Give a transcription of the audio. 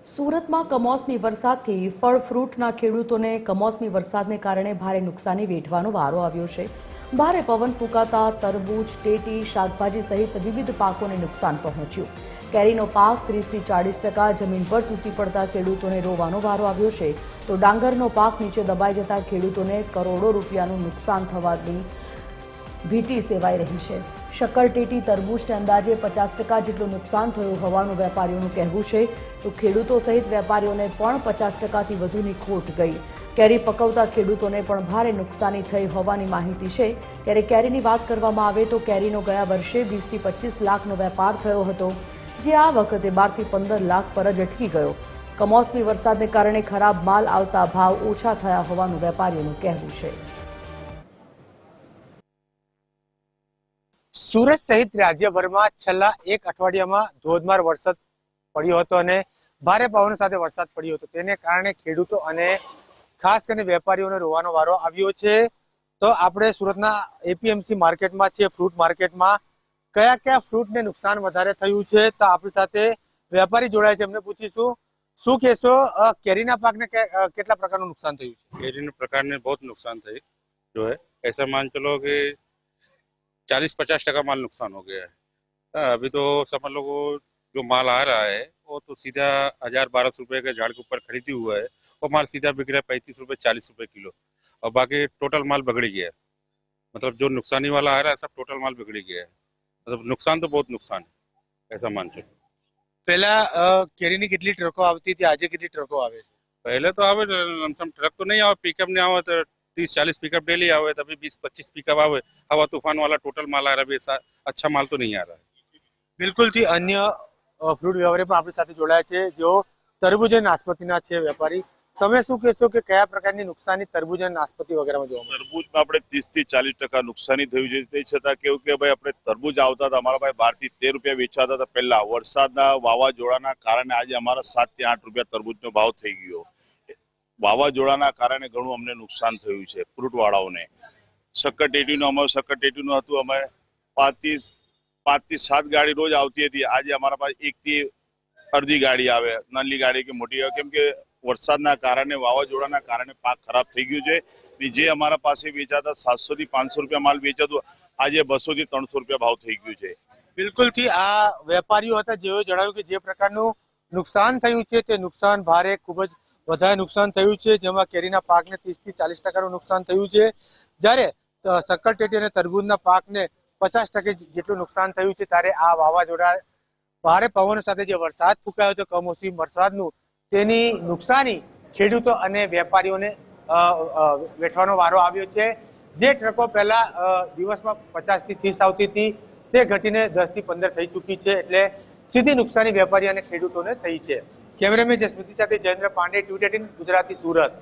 સુરતમાં કમોસમી વરસાદથી ફળ ફ્રૂટના ખેડૂતોને કમોસમી વરસાદને કારણે ભારે નુકસાની વેઠવાનો વારો આવ્યો છે। ભારે પવન ફૂંકાતા તરબૂચ, ટેટી, શાકભાજી સહિત વિવિધ પાકોને નુકસાન પહોંચ્યું। કેરીનો પાક 30 થી 40% જમીન પર તૂટી પડતા ખેડૂતોને રોવાનો વારો આવ્યો છે, તો ડાંગરનો પાક નીચે દબાઈ જતા ખેડૂતોને કરોડો રૂપિયાનું નુકસાન થવાની ભીતિ સેવાઈ રહી છે। શક્કરટેટી, તરબૂચને અંદાજે 50% જેટલું નુકસાન થયું હોવાનું વેપારીઓનું કહેવું છે, તો ખેડૂતો સહિત વેપારીઓને પણ 50%થી વધુની ખોટ ગઈ। કેરી પકવતા ખેડૂતોને પણ ભારે નુકસાની થઈ હોવાની માહિતી છે। ત્યારે કેરીની વાત કરવામાં આવે તો કેરીનો ગયા વર્ષે 20 થી 25 લાખનો વેપાર થયો હતો, જે આ વખતે 12 થી 15 લાખ પર જ અટકી ગયો। કમોસમી વરસાદને કારણે ખરાબ માલ આવતા ભાવ ઓછા થયા હોવાનું વેપારીઓનું કહેવું છે। સુરત સહિત રાજ્યભરમાં છેલ્લા એક અઠવાડિયામાં ધોધમાર વરસાદ પડ્યો હતો અને ભારે પવન સાથે વરસાદ પડ્યો હતો। તેને કારણે ખેડૂતો અને ખાસ કરીને વેપારીઓને રોવાનો વારો આવ્યો છે। તો આપણે સુરતના એપીએમસી માર્કેટમાં છે, ફ્રૂટ માર્કેટમાં કયા ફ્રૂટને નુકસાન વધારે થયું છે, તો આપણી સાથે વેપારી જોડાય છે, એમને પૂછીશું શું કહેશો, કેરીના પાકને કેટલા પ્રકારનું નુકસાન થયું છે? केरी प्रकार ने बहुत नुकसान था जो है, ऐसा मान चलो कि 40-50% माल नुकसान हो गया है। अभी तो समझ लो जो माल आ रहा है वो तो सीधा 1000-1200 रुपए के झाड़ के ऊपर खरीदी हुआ है, वो माल सीधा बिक रहा है 35 रुपए 40 रुपए किलो, और बाकी टोटल माल बिगड़ी गया है। मतलब जो नुकसानी वाला आ रहा है सब टोटल माल बिगड़ी गया है। मतलब नुकसान तो बहुत नुकसान है, ऐसा मान चलो। પહેલા કેરીની કેટલી ટ્રકો આવતી હતી, આજે કેટલી ટ્રકો આવે છે? पहले तो आवे लमसम ट्रक तो नहीं आवे, पिकअप नहीं आवे तो 30-40 पिकअप डेली आवे, तभी 20-25 पिकअप आवे। हवा तूफान वाला टोटल माल आ रहा है, अभी अच्छा माल तो नहीं आ रहा है। બિલકુલથી અન્ય ફ્રૂટ વેપારી પણ આપણી સાથે જોડાયા છે, જેઓ તરબૂચ અને નાશપતીના છે વેપારી। તમે શું કહેશો કે કયા પ્રકારની નુકસાની તરબૂચ અને નાશપતી વગેરેમાં જોવા મળે? તરબૂચમાં આપણે 30 થી 40% નુકસાની થયું છે। તે છતાં કેવું કે ભાઈ આપણે તરબૂચ આવતા હતા અમારા ભાઈ 12 થી 13 રૂપિયા વેચાતા હતા પહેલા, વરસાદના વાવાઝોડાના કારણે આજે અમારા 7 થી 8 રૂપિયા તરબૂચનો ભાવ થઈ ગયો। વાવાઝોડાના કારણે ઘણું અમને નુકસાન થયું છે ફ્રૂટ વાળાઓને। શક્કરટેટીનું અમારું શક્કરટેટીનું હતું, અમે 5 થી 7 ગાડી રોજ આવતી હતી, આજે અમારા પાસે 1 થી અડધી ગાડી આવે, નાની ગાડી કે મોટી આવે, કેમ કે વરસાદના કારણે વાવાઝોડાના કારણે પાક ખરાબ થઈ ગયું છે। જે અમારા પાસે વેચાતા 700 થી 500 રૂપિયા માલ વેચાતું, આજે 200 થી 300 રૂપિયા ભાવ થઈ ગયું છે। બિલકુલથી આ વેપારીઓ હતા, જેઓ જણાવ્યું કે જે પ્રકારનું નુકસાન થયું છે તે નુકસાન ભારે ખૂબ જ વધારે નુકસાન થયું છે, જેમાં કેરીના પાકને 30 થી 40%નું નુકસાન થયું છે, જ્યારે શક્કરટેટી અને તરબૂચના પાકને 50% જેટલું નુકસાન થયું છે। ત્યારે આ વાવાઝોડા ભારે પવન સાથે જે વરસાદ ફૂંકાયો હતો કમોસમી વરસાદનું, તેની નુકસાની ખેડૂતો અને વેપારીઓને વેઠવાનો વારો આવ્યો છે। જે ટ્રકો પહેલા દિવસમાં 50 થી 30 આવતી હતી, તે ઘટીને 10 થી 15 થઈ ચૂકી છે, એટલે સીધી નુકસાની વેપારી અને ખેડૂતોને થઈ છે। કેમેરામેન જસમિત સાથે જયેન્દ્ર પાંડે, ટીવી18 ગુજરાતી, સુરત।